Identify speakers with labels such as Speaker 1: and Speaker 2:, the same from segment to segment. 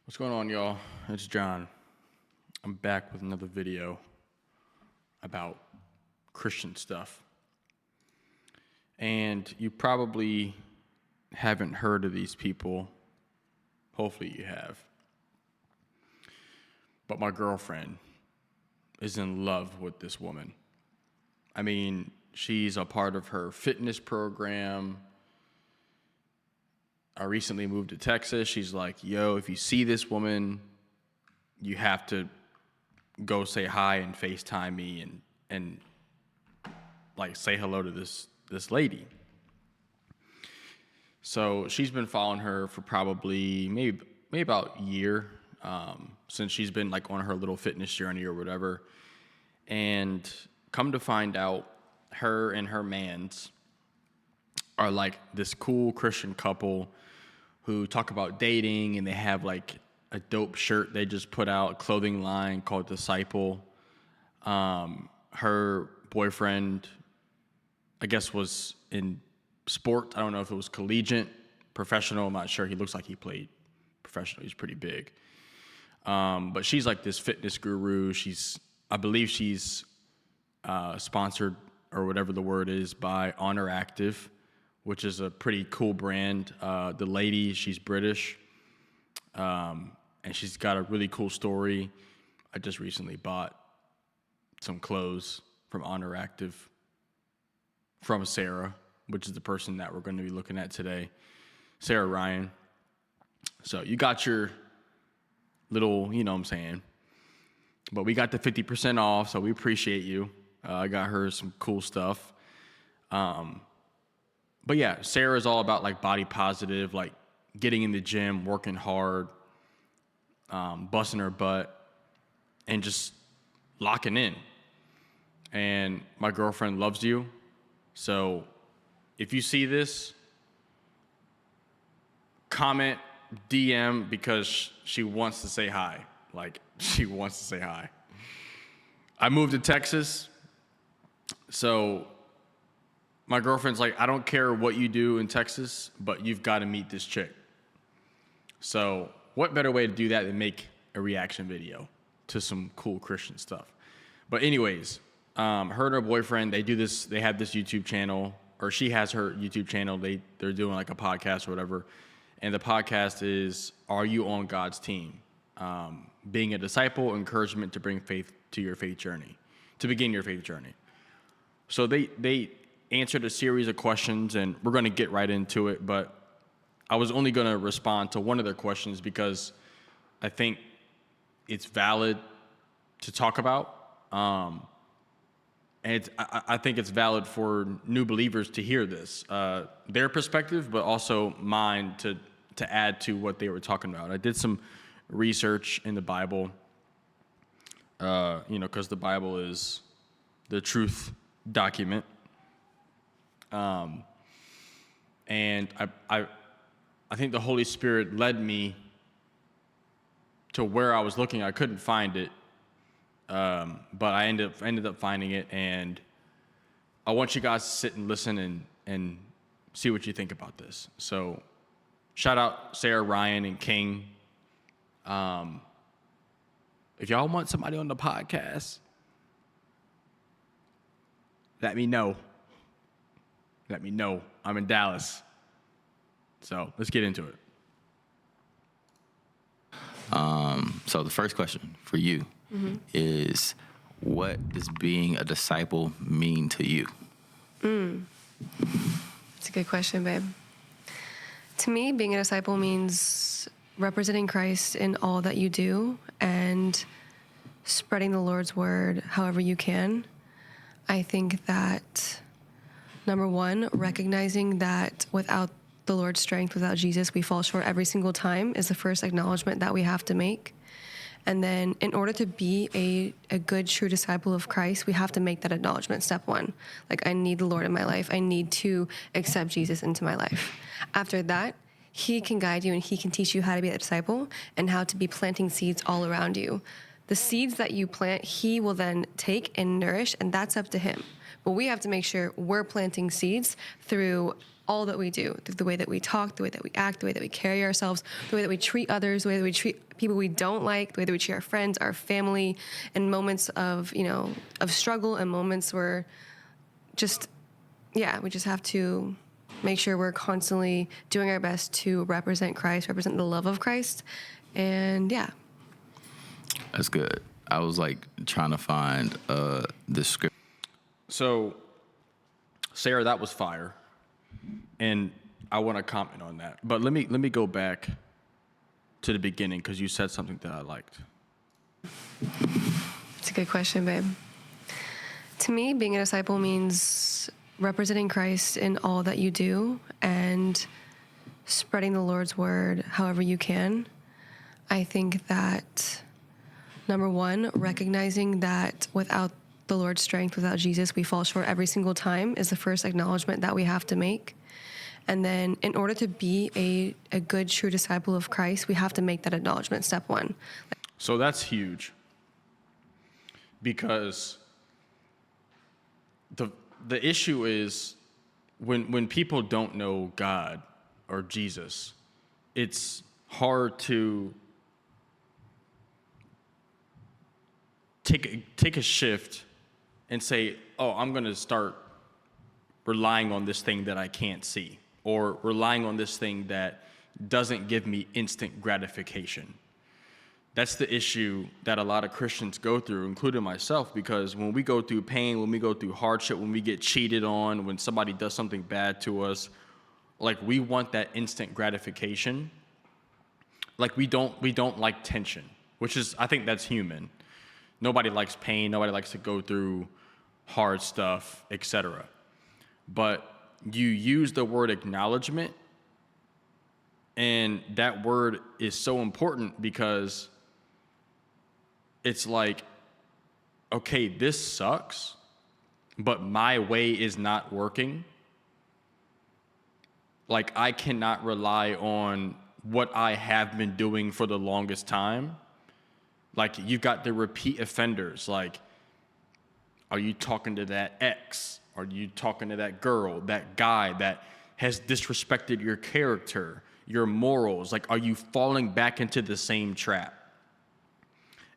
Speaker 1: What's going on, y'all? It's John. I'm back with another video about Christian stuff. And you probably haven't heard of these people. Hopefully you have. But my girlfriend is in love with this woman. I mean, she's a part of her fitness program. I recently moved to Texas. She's like, yo, if you see this woman, you have to go say hi and FaceTime me and like say hello to this lady. So she's been following her for probably maybe about a year, since she's been like on her little fitness journey or whatever. And come to find out, her and her mans are like this cool Christian couple who talk about dating, and they have like a dope shirt they just put out, a clothing line called Disciple. Her boyfriend, I guess, was in sport. I don't know if it was collegiate, professional. I'm not sure. He looks like he played professional. He's pretty big. But she's like this fitness guru. I believe she's sponsored, or whatever the word is, by OnerActive, which is a pretty cool brand. The lady, she's British, and she's got a really cool story. I just recently bought some clothes from OnerActive from Sarah, which is the person that we're going to be looking at today, Sarah Ryan. So you got your little, you know what I'm saying. But we got the 50% off, so we appreciate you. I got her some cool stuff. But yeah, Sarah's all about like body positive, like getting in the gym, working hard, busting her butt, and just locking in. And my girlfriend loves you. So if you see this, comment, DM, because she wants to say hi. Like, she wants to say hi. I moved to Texas, so my girlfriend's like, I don't care what you do in Texas, but you've got to meet this chick. So what better way to do that than make a reaction video to some cool Christian stuff? But anyways, her and her boyfriend, they have this YouTube channel, or she has her YouTube channel. They're doing like a podcast or whatever. And the podcast is, Are You on God's Team? Being a disciple, encouragement to bring faith to your faith journey, to begin your faith journey. So they answered a series of questions, and we're going to get right into it, but I was only going to respond to one of their questions because I think it's valid to talk about. And I think it's valid for new believers to hear this, their perspective, but also mine to add to what they were talking about. I did some research in the Bible, because the Bible is the truth document. And I think the Holy Spirit led me to where I was looking. I couldn't find it, but I ended up finding it, and I want you guys to sit and listen and see what you think about this. So, shout out Sarah Ryan and King. If y'all want somebody on the podcast, let me know. Let me know. I'm in Dallas. So let's get into it.
Speaker 2: So the first question for you is, what does being a disciple mean to you?
Speaker 3: That's a good question, babe. To me, being a disciple means representing Christ in all that you do and spreading the Lord's word however you can. I think that, number one, recognizing that without the Lord's strength, without Jesus, we fall short every single time is the first acknowledgement that we have to make. And then in order to be a good, true disciple of Christ, we have to make that acknowledgement, step one. Like, I need the Lord in my life. I need to accept Jesus into my life. After that, he can guide you and he can teach you how to be a disciple and how to be planting seeds all around you. The seeds that you plant, he will then take and nourish, and that's up to him. Well, we have to make sure we're planting seeds through all that we do, through the way that we talk, the way that we act, the way that we carry ourselves, the way that we treat others, the way that we treat people we don't like, the way that we treat our friends, our family, in moments of, of struggle and moments where we just have to make sure we're constantly doing our best to represent Christ, represent the love of Christ. And
Speaker 2: That's good. I was like trying to find the script.
Speaker 1: So, Sarah, that was fire, and I want to comment on that. But let me go back to the beginning because you said something that I liked.
Speaker 3: It's a good question, babe. To me, being a disciple means representing Christ in all that you do and spreading the Lord's word however you can. I think that, number one, recognizing that without the Lord's strength, without Jesus, we fall short every single time is the first acknowledgement that we have to make. And then in order to be a good, true disciple of Christ, we have to make that acknowledgement, step one.
Speaker 1: So that's huge because the issue is when people don't know God or Jesus, it's hard to take a shift and say, oh, I'm going to start relying on this thing that I can't see, or relying on this thing that doesn't give me instant gratification. That's the issue that a lot of Christians go through, including myself, because when we go through pain, when we go through hardship, when we get cheated on, when somebody does something bad to us, like we want that instant gratification. Like we don't like tension, which is, I think that's human. Nobody likes pain. Nobody likes to go through hard stuff, etc. But you use the word acknowledgement, and that word is so important because it's like, okay, this sucks, but my way is not working. Like, I cannot rely on what I have been doing for the longest time. Like, you've got the repeat offenders. Like, are you talking to that ex? Are you talking to that girl, that guy that has disrespected your character, your morals? Like, are you falling back into the same trap?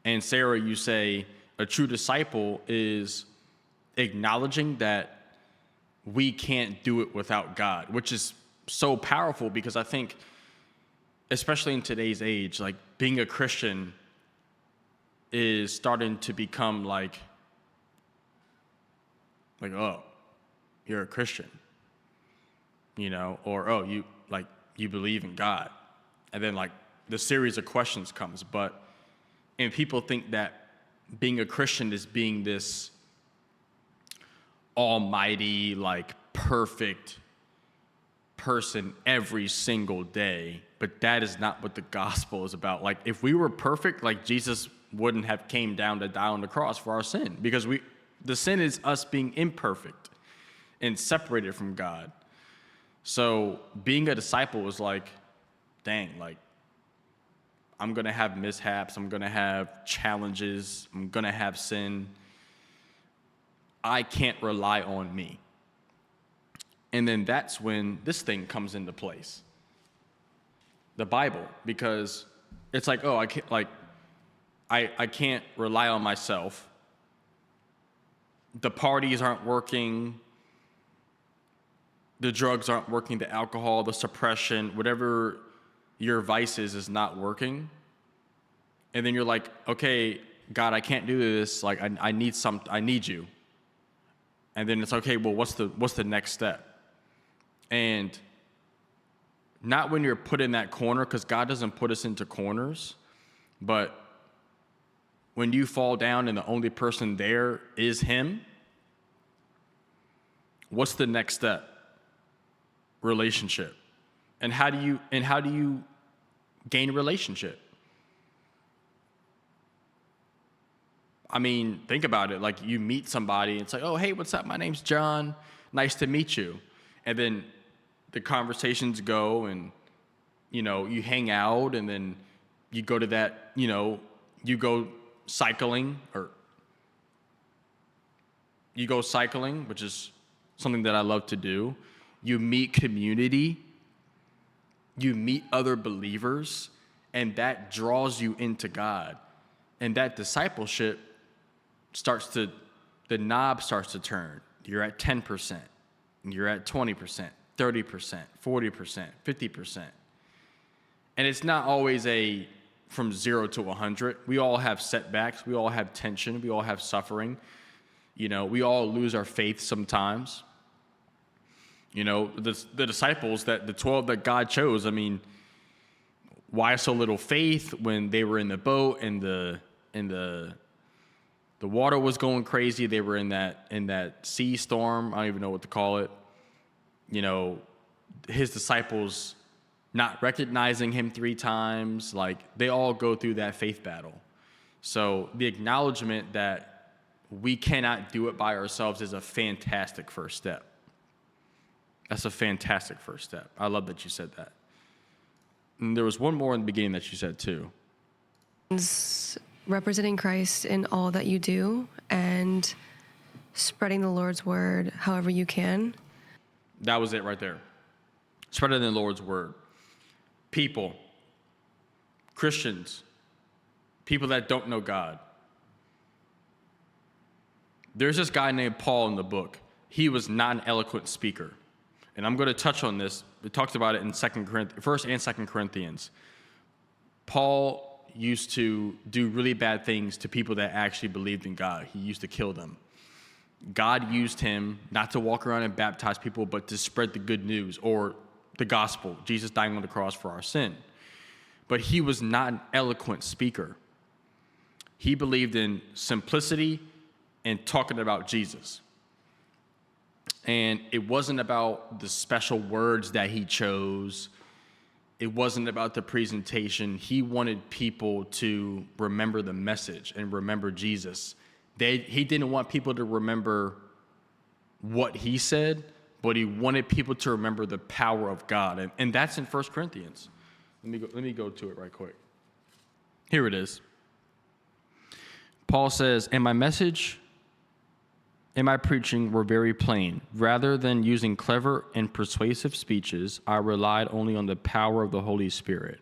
Speaker 1: And Sarah, you say a true disciple is acknowledging that we can't do it without God, which is so powerful because I think, especially in today's age, like being a Christian is starting to become like, oh, you're a Christian, or, oh, you believe in God. And then like the series of questions comes, and people think that being a Christian is being this almighty, like perfect person every single day. But that is not what the gospel is about. Like if we were perfect, like Jesus wouldn't have came down to die on the cross for our sin, because the sin is us being imperfect and separated from God. So being a disciple is like, dang, like I'm going to have mishaps. I'm going to have challenges. I'm going to have sin. I can't rely on me. And then that's when this thing comes into place. The Bible, because it's like, oh, I can't rely on myself. The parties aren't working. The drugs aren't working. The alcohol, the suppression, whatever your vice is not working. And then you're like, okay, God, I can't do this. Like I need you. And then it's okay, well, what's the next step? And not when you're put in that corner, because God doesn't put us into corners, but when you fall down and the only person there is Him, what's the next step? Relationship. And how do you gain a relationship? I mean, think about it. Like you meet somebody, it's like, oh, hey, what's up? My name's John. Nice to meet you. And then the conversations go and, you hang out, and then you go to that, you go cycling, or you go cycling, which is something that I love to do. You meet community, you meet other believers, and that draws you into God. And that discipleship the knob starts to turn. You're at 10%, you're at 20%, 30%, 40%, 50%. And it's not always from 0 to 100. We all have setbacks, we all have tension, we all have suffering. We all lose our faith sometimes. The disciples, the 12 that God chose, why so little faith when they were in the boat and the water was going crazy? They were in that sea storm. I don't even know what to call it. His disciples not recognizing him 3 times, they all go through that faith battle. So the acknowledgement that we cannot do it by ourselves is a fantastic first step. That's a fantastic first step. I love that you said that. And there was one more in the beginning that you said too.
Speaker 3: Representing Christ in all that you do and spreading the Lord's word however you can.
Speaker 1: That was it right there. Spreading the Lord's word. People, Christians, people that don't know God. There's this guy named Paul in the book. He was not an eloquent speaker. And I'm going to touch on this. It talks about it in 1st and 2 Corinthians. Paul used to do really bad things to people that actually believed in God. He used to kill them. God used him not to walk around and baptize people, but to spread the good news or the gospel, Jesus dying on the cross for our sin. But he was not an eloquent speaker. He believed in simplicity and talking about Jesus. And it wasn't about the special words that he chose. It wasn't about the presentation. He wanted people to remember the message and remember Jesus. He didn't want people to remember what he said, but he wanted people to remember the power of God. And that's in 1 Corinthians. Let me go to it right quick. Here it is. Paul says, "And my message and my preaching were very plain. Rather than using clever and persuasive speeches, I relied only on the power of the Holy Spirit.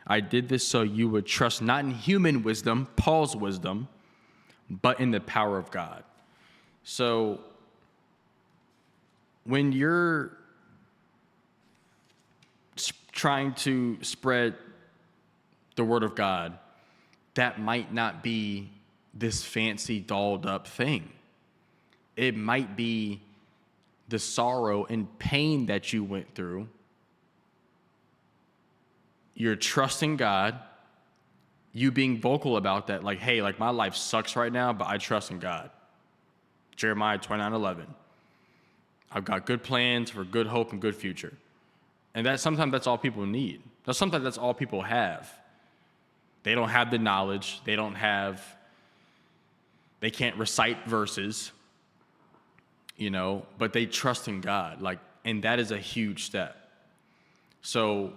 Speaker 1: I did this so you would trust not in human wisdom, Paul's wisdom, but in the power of God." So when you're trying to spread the word of God, that might not be this fancy dolled up thing. It might be the sorrow and pain that you went through. You're trusting God, you being vocal about that, hey, my life sucks right now, but I trust in God. Jeremiah 29:11. I've got good plans for good hope and good future. And sometimes that's all people need. Sometimes that's all people have. They don't have the knowledge. They can't recite verses, but they trust in God. And that is a huge step. So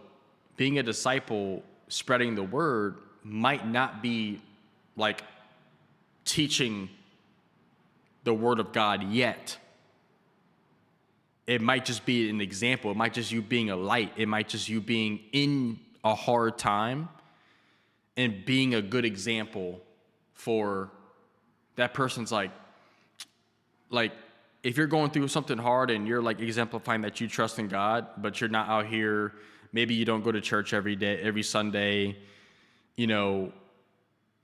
Speaker 1: being a disciple, spreading the word might not be teaching the word of God yet. It might just be an example. It might just you being a light. It might just you being in a hard time and being a good example for that person's if you're going through something hard and you're exemplifying that you trust in God, but you're not out here, maybe you don't go to church every day, every Sunday,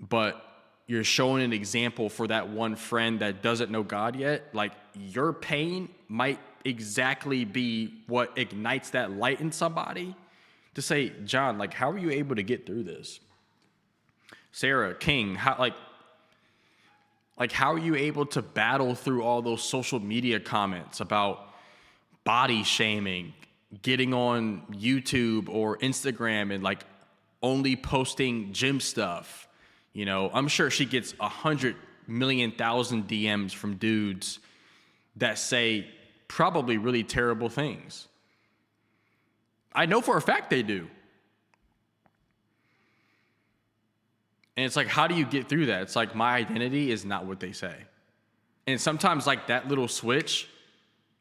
Speaker 1: but you're showing an example for that one friend that doesn't know God yet, your pain might exactly be what ignites that light in somebody to say, John, how are you able to get through this? Sarah, King, how are you able to battle through all those social media comments about body shaming, getting on YouTube or Instagram and only posting gym stuff? I'm sure she gets 100 million thousand DMs from dudes that say probably really terrible things. I know for a fact they do. And it's how do you get through that? It's my identity is not what they say. And sometimes like that little switch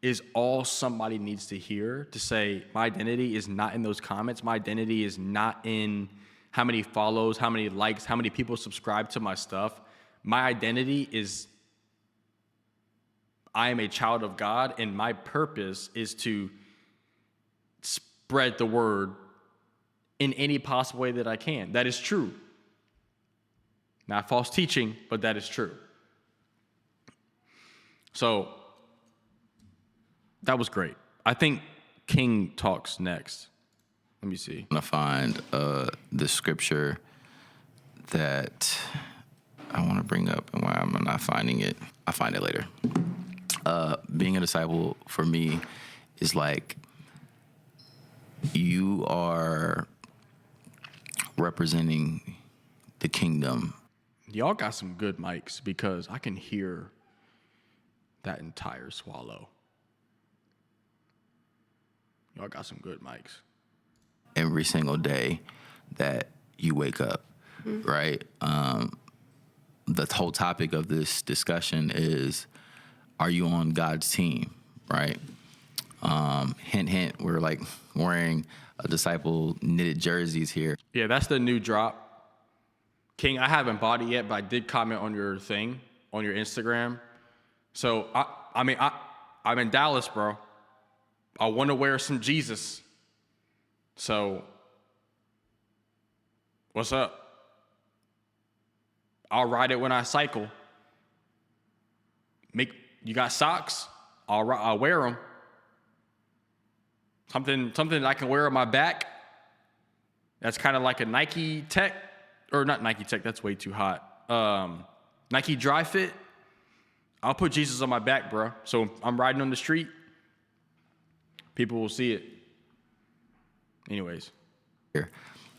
Speaker 1: is all somebody needs to hear to say, my identity is not in those comments. My identity is not in how many follows, how many likes, how many people subscribe to my stuff. My identity is I am a child of God, and my purpose is to spread the word in any possible way that I can. That is true. Not false teaching, but that is true. So that was great. I think King talks next. Let me see.
Speaker 2: I'm going to find the scripture that I want to bring up, and why I'm not finding it. I'll find it later. Being a disciple for me is like you are representing the kingdom.
Speaker 1: Y'all got some good mics because I can hear that entire swallow. Y'all got some good mics.
Speaker 2: Every single day that you wake up, right? The whole topic of this discussion is, are you on God's team, right? Hint, hint, we're like wearing a disciple knitted jerseys here.
Speaker 1: Yeah, that's the new drop. King, I haven't bought it yet, but I did comment on your thing, on your Instagram. So, I'm in Dallas, bro. I want to wear some Jesus. So, what's up? I'll ride it when I cycle. You got socks? I'll wear them. Something that I can wear on my back. That's kind of like a Nike Tech, or not Nike Tech. That's way too hot. Nike Dry Fit. I'll put Jesus on my back, bro. So I'm riding on the street. People will see it. Anyways.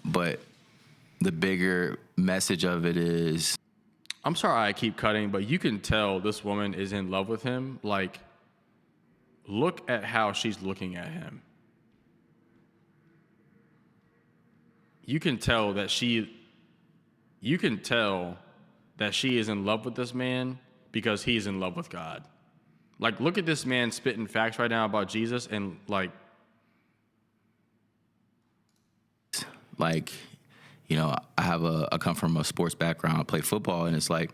Speaker 2: But the bigger message of it is,
Speaker 1: I'm sorry I keep cutting, but you can tell this woman is in love with him. Like, look at how she's looking at him. You can tell that she is in love with this man because he is in love with God. Like, look at this man spitting facts right now about Jesus, and like,
Speaker 2: you know, I come from a sports background. I play football, and it's like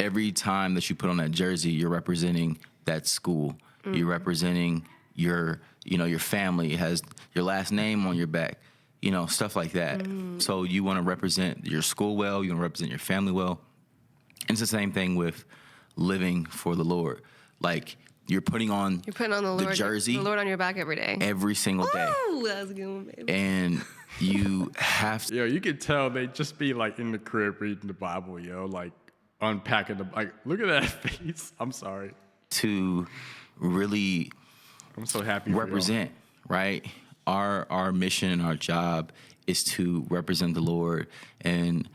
Speaker 2: every time that you put on that jersey, you're representing that school. You're representing your family. It has your last name on your back, stuff like that. So you want to represent your school well. You want to represent your family well. And it's the same thing with living for the Lord. Like, you're putting on the jersey,
Speaker 3: the Lord on your back every day,
Speaker 2: every single day.
Speaker 3: Ooh, that was a good one, baby.
Speaker 2: And you have to.
Speaker 1: Yo, you can tell they just be like in the crib reading the Bible, like unpacking look at that face. I'm sorry.
Speaker 2: To really,
Speaker 1: I'm so happy
Speaker 2: represent, right? Our mission and our job is to represent the Lord and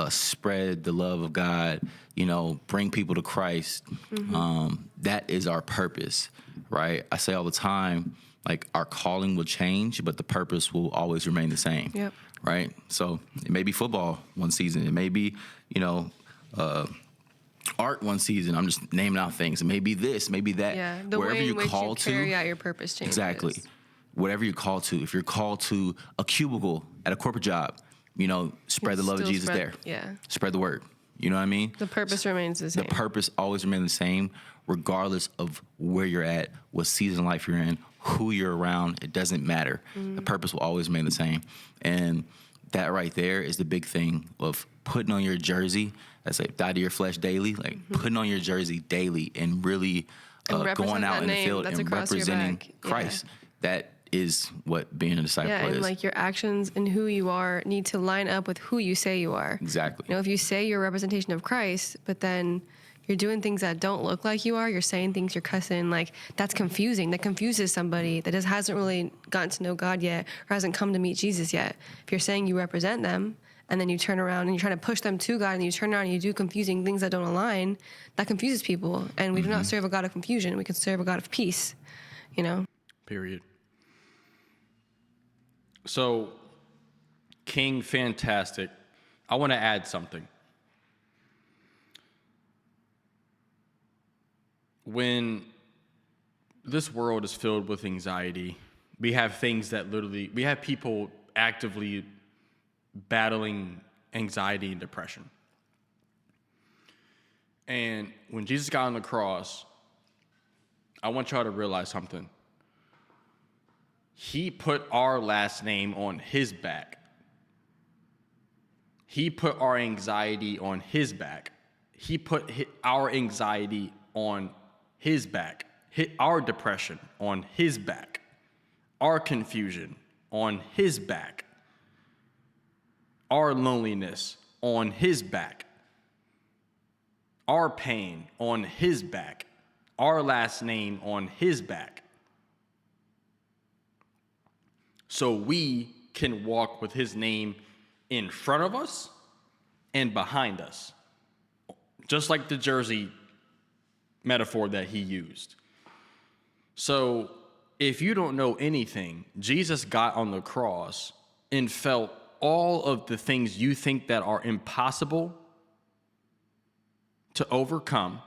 Speaker 2: spread the love of God, bring people to Christ. That is our purpose, right? I say all the time, like, our calling will change, but the purpose will always remain the same.
Speaker 3: Yep.
Speaker 2: Right? So it may be football one season. It may be, art one season. I'm just naming out things. It may be this, maybe that.
Speaker 3: Yeah, the
Speaker 2: wherever
Speaker 3: way in
Speaker 2: you're
Speaker 3: which
Speaker 2: called
Speaker 3: you carry
Speaker 2: to,
Speaker 3: out your purpose changes.
Speaker 2: exactly. Whatever you're called to. If you're called to a cubicle at a corporate job, spread the love of Jesus there.
Speaker 3: Yeah.
Speaker 2: Spread the word. You know what I mean?
Speaker 3: The purpose remains the same.
Speaker 2: The purpose always remains the same, regardless of where you're at, what season of life you're in, who you're around. It doesn't matter. The purpose will always remain the same. And that right there is the big thing of putting on your jersey. That's like, die to your flesh daily. Like, putting on your jersey daily and really going out in the field and representing Christ.
Speaker 3: Yeah.
Speaker 2: That is what being a disciple is.
Speaker 3: Yeah, and like your actions and who you are need to line up with who you say you are.
Speaker 2: Exactly.
Speaker 3: If you say you're a representation of Christ, but then you're doing things that don't look like you are, you're saying things, you're cussing, like, that's confusing. That confuses somebody that hasn't really gotten to know God yet or hasn't come to meet Jesus yet. If you're saying you represent them and then you turn around and you're trying to push them to God and you turn around and you do confusing things that don't align, that confuses people. And we do not serve a God of confusion. We can serve a God of peace,
Speaker 1: Period. So, King, fantastic. I want to add something. when this world is filled with anxiety, we have we have people actively battling anxiety and depression. And when Jesus got on the cross, I want y'all to realize something. He put our last name on his back. He put our anxiety on his back. He put our anxiety on his back, our depression on his back, our confusion on his back, our loneliness on his back, our pain on his back, our last name on his back. So we can walk with his name in front of us and behind us, just like the jersey metaphor that he used. So if you don't know anything, Jesus got on the cross and felt all of the things you think that are impossible to overcome,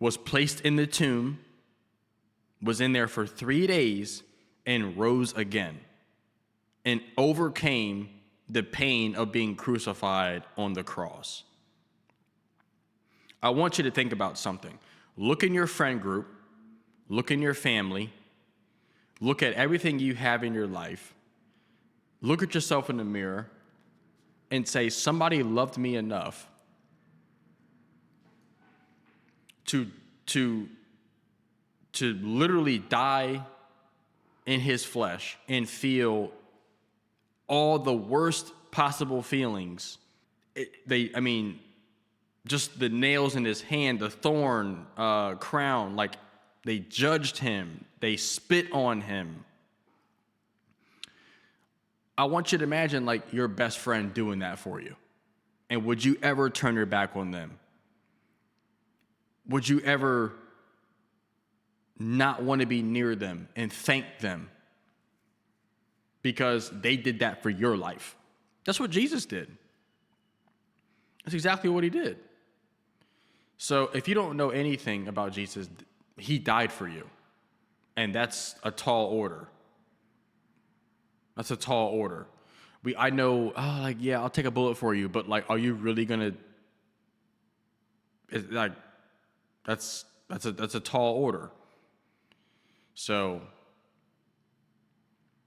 Speaker 1: was placed in the tomb, was in there for 3 days, and rose again, and overcame the pain of being crucified on the cross. I want you to think about something. Look in your friend group, look in your family, look at everything you have in your life, look at yourself in the mirror, and say, somebody loved me enough to literally die in his flesh and feel all the worst possible feelings. Just the nails in his hand, the thorn crown, like they judged him, they spit on him. I want you to imagine like your best friend doing that for you. And would you ever turn your back on them? Would you ever not want to be near them and thank them because they did that for your life? That's what Jesus did. That's exactly what he did. So if you don't know anything about Jesus, he died for you. And that's a tall order. That's a tall order. I know, I'll take a bullet for you, but like, are you really gonna? That's a tall order. So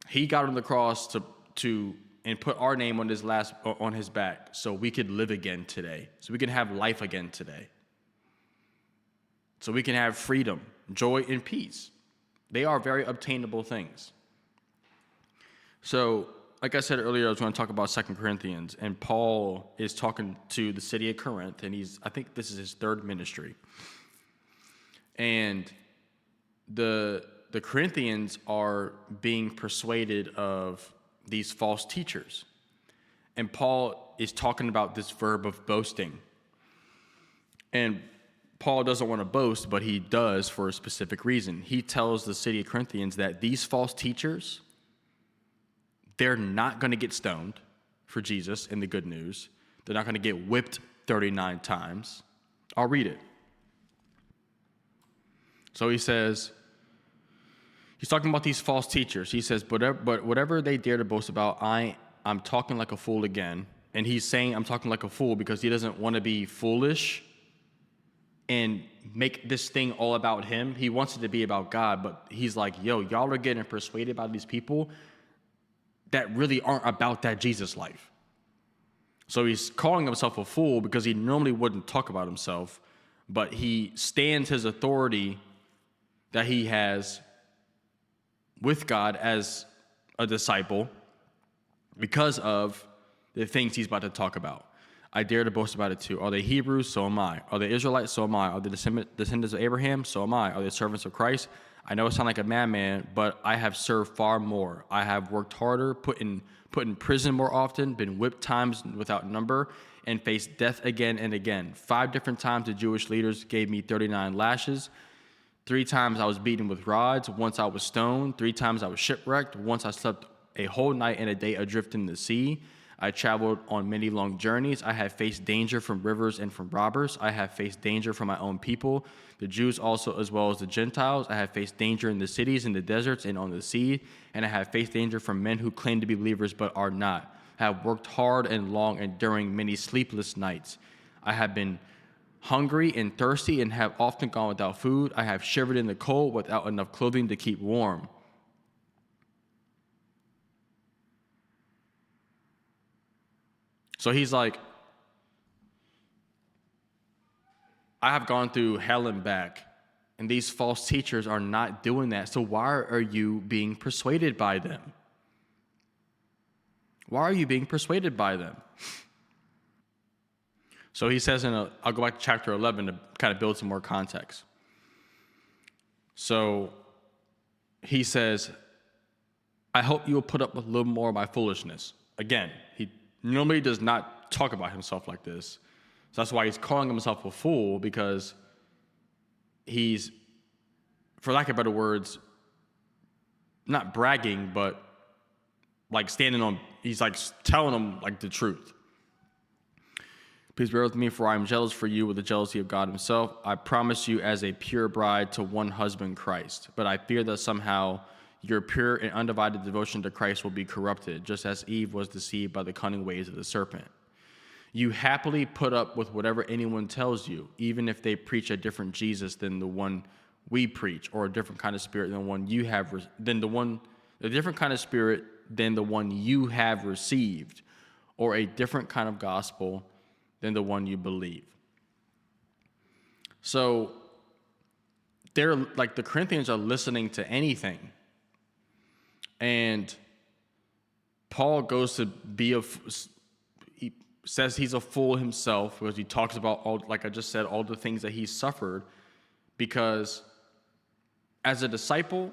Speaker 1: he got on the cross to and put our name on his back, so we could live again today, so we can have life again today, so we can have freedom, joy, and peace. They are very obtainable things. So, like I said earlier, I was going to talk about 2 Corinthians, and Paul is talking to the city of Corinth, and I think this is his third ministry. And the Corinthians are being persuaded of these false teachers. And Paul is talking about this verb of boasting. And Paul doesn't want to boast, but he does for a specific reason. He tells the city of Corinthians that these false teachers, they're not going to get stoned for Jesus and the good news. They're not going to get whipped 39 times. I'll read it. So he says, he's talking about these false teachers. He says, but whatever they dare to boast about, I'm talking like a fool again. And he's saying I'm talking like a fool because he doesn't want to be foolish and make this thing all about him. He wants it to be about God, but he's like, y'all are getting persuaded by these people that really aren't about that Jesus life. So he's calling himself a fool because he normally wouldn't talk about himself, but he stands his authority that he has with God as a disciple because of the things he's about to talk about. I dare to boast about it too. Are they Hebrews? So am I. Are they Israelites? So am I. Are they descendants of Abraham? So am I. Are they servants of Christ? I know it sounds like a madman, but I have served far more. I have worked harder, put in prison more often, been whipped times without number, and faced death again and again. 5 different times the Jewish leaders gave me 39 lashes. 3 times I was beaten with rods. Once I was stoned. 3 times I was shipwrecked. Once I slept a whole night and a day adrift in the sea. I traveled on many long journeys. I have faced danger from rivers and from robbers. I have faced danger from my own people, the Jews also, as well as the Gentiles. I have faced danger in the cities, in the deserts, and on the sea. And I have faced danger from men who claim to be believers but are not. I have worked hard and long, enduring many sleepless nights. I have been hungry and thirsty and have often gone without food. I have shivered in the cold without enough clothing to keep warm. So he's like, I have gone through hell and back, and these false teachers are not doing that. So why are you being persuaded by them? Why are you being persuaded by them? So he says I'll go back to chapter 11 to kind of build some more context. So he says, I hope you will put up with a little more of my foolishness. Again, he normally does not talk about himself like this. So that's why he's calling himself a fool, because he's, for lack of better words, not bragging, but like he's like telling them like the truth. Please bear with me, for I am jealous for you with the jealousy of God himself. I promise you as a pure bride to one husband, Christ. But I fear that somehow your pure and undivided devotion to Christ will be corrupted, just as Eve was deceived by the cunning ways of the serpent. You happily put up with whatever anyone tells you, even if they preach a different Jesus than the one we preach, or a different kind of spirit than the one you have, a different kind of spirit than the one you have received, or a different kind of gospel than the one you believe. So they're like, the Corinthians are listening to anything. And Paul goes to he says he's a fool himself, because he talks about all, like I just said, all the things that he's suffered, because as a disciple,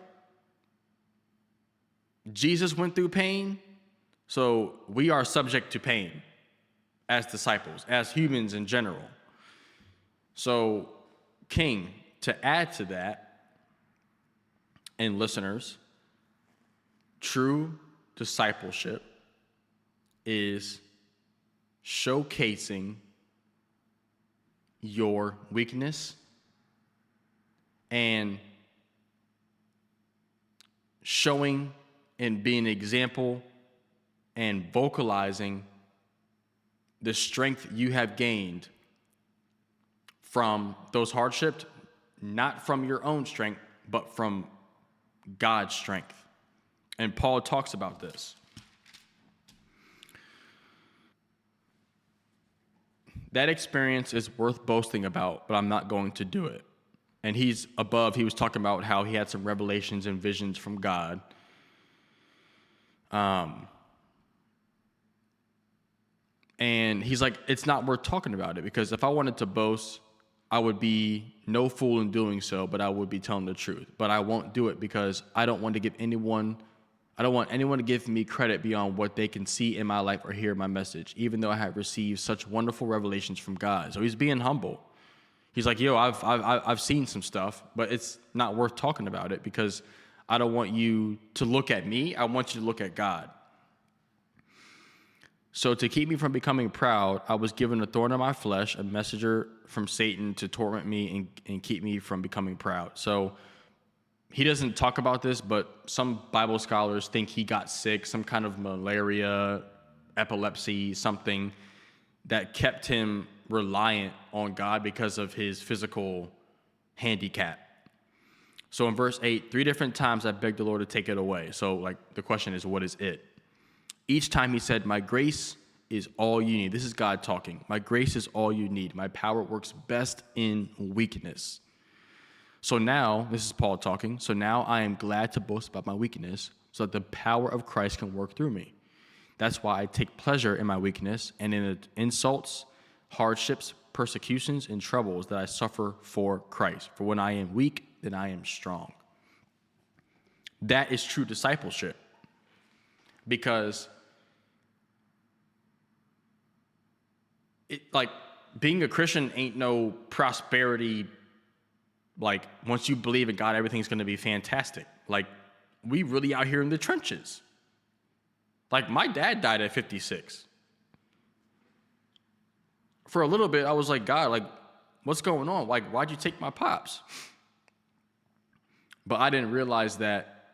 Speaker 1: Jesus went through pain, so we are subject to pain as disciples, as humans in general. So, King, to add to that, and listeners, true discipleship is showcasing your weakness and showing and being an example and vocalizing the strength you have gained from those hardships, not from your own strength, but from God's strength. And Paul talks about this. That experience is worth boasting about, but I'm not going to do it. And he was talking about how he had some revelations and visions from God. And he's like, it's not worth talking about it, because if I wanted to boast, I would be no fool in doing so, but I would be telling the truth. But I won't do it, because I don't want anyone to give me credit beyond what they can see in my life or hear my message, even though I have received such wonderful revelations from God. So he's being humble. He's like, yo, I've seen some stuff, but it's not worth talking about it, because I don't want you to look at me. I want you to look at God. So to keep me from becoming proud, I was given a thorn in my flesh, a messenger from Satan to torment me and keep me from becoming proud. So he doesn't talk about this, but some Bible scholars think he got sick, some kind of malaria, epilepsy, something that kept him reliant on God because of his physical handicap. So in verse 8, 3 different times I begged the Lord to take it away. So like the question is, what is it? Each time he said, my grace is all you need. This is God talking. My grace is all you need. My power works best in weakness. So now, this is Paul talking, so now I am glad to boast about my weakness, so that the power of Christ can work through me. That's why I take pleasure in my weakness and in insults, hardships, persecutions, and troubles that I suffer for Christ. For when I am weak, then I am strong. That is true discipleship. Because being a Christian ain't no prosperity. Like, once you believe in God, everything's going to be fantastic. Like, we really out here in the trenches. Like, my dad died at 56. for a little bit, I was like, God, like, what's going on? Like, why'd you take my pops? But I didn't realize that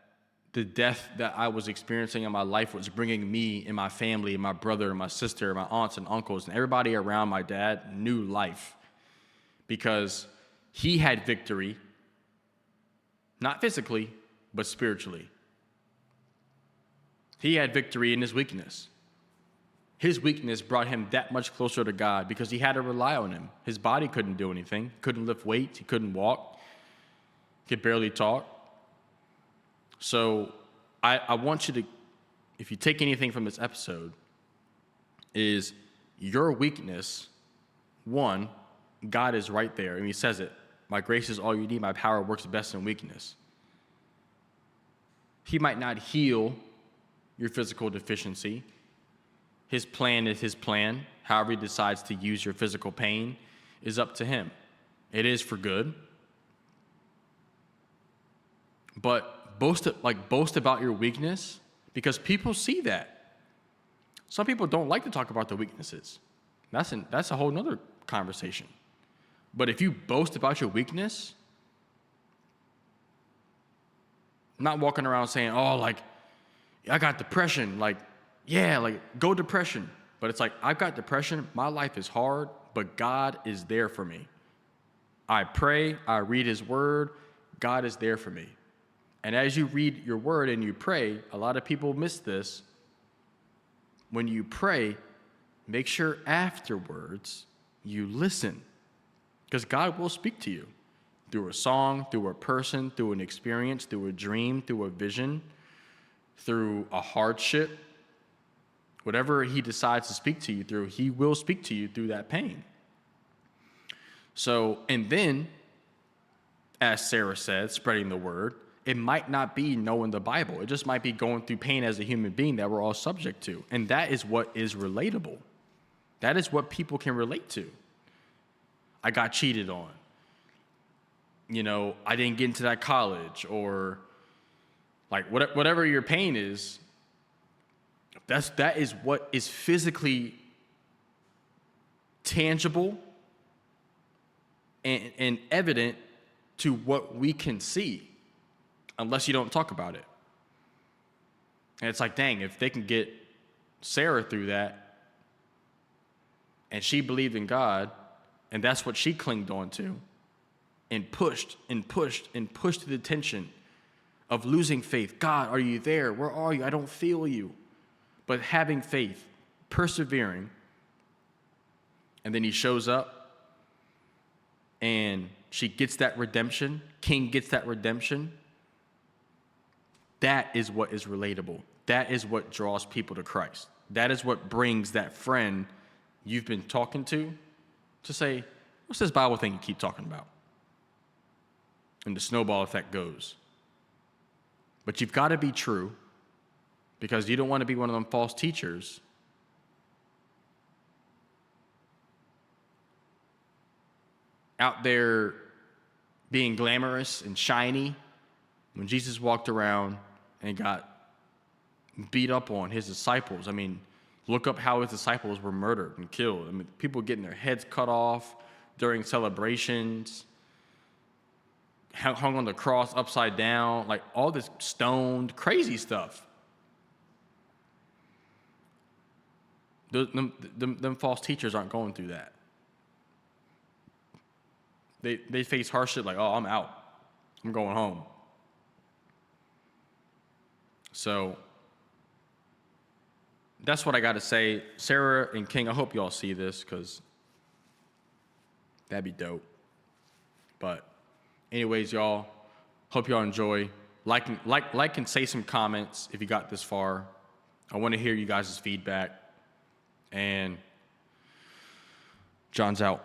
Speaker 1: the death that I was experiencing in my life was bringing me and my family and my brother and my sister and my aunts and uncles and everybody around my dad new life, because he had victory, not physically, but spiritually. He had victory in his weakness. His weakness brought him that much closer to God because he had to rely on him. His body couldn't do anything, couldn't lift weights, he couldn't walk, could barely talk. So I want you to, if you take anything from this episode, is your weakness, one, God is right there. And he says it, my grace is all you need, my power works best in weakness. He might not heal your physical deficiency. His plan is his plan. However he decides to use your physical pain is up to him. It is for good. But boast about your weakness, because people see that. Some people don't like to talk about their weaknesses. That's a whole nother conversation. But if you boast about your weakness, not walking around saying, oh, like, I got depression, like, yeah, like, go depression. But it's like, I've got depression, my life is hard, but God is there for me. I pray, I read his word, God is there for me. And as you read your word and you pray, a lot of people miss this. When you pray, make sure afterwards you listen, because God will speak to you through a song, through a person, through an experience, through a dream, through a vision, through a hardship. Whatever he decides to speak to you through, he will speak to you through that pain. So, and then, as Sarah said, spreading the word, it might not be knowing the Bible. It just might be going through pain as a human being that we're all subject to. And that is what is relatable. That is what people can relate to. I got cheated on. You know, I didn't get into that college, or like whatever your pain is, that is what is physically tangible and evident to what we can see, unless you don't talk about it. And it's like, dang, if they can get Sarah through that, and she believed in God, and that's what she clinged on to, and pushed to the tension of losing faith. God, are you there? Where are you? I don't feel you. But having faith, persevering, and then he shows up, and she gets that redemption. King gets that redemption. That is what is relatable. That is what draws people to Christ. That is what brings that friend you've been talking to say, what's this Bible thing you keep talking about? And the snowball effect goes. But you've got to be true, because you don't want to be one of them false teachers out there being glamorous and shiny when Jesus walked around and got beat up on his disciples. I mean, look up how his disciples were murdered and killed. I mean, people getting their heads cut off during celebrations, hung on the cross upside down, like all this stoned, crazy stuff. Them false teachers aren't going through that. They face hardship like, oh, I'm out. I'm going home. So that's what I got to say. Sarah and King, I hope y'all see this, because that'd be dope. But anyways, y'all, hope y'all enjoy. Like and say some comments if you got this far. I want to hear you guys' feedback. And John's out.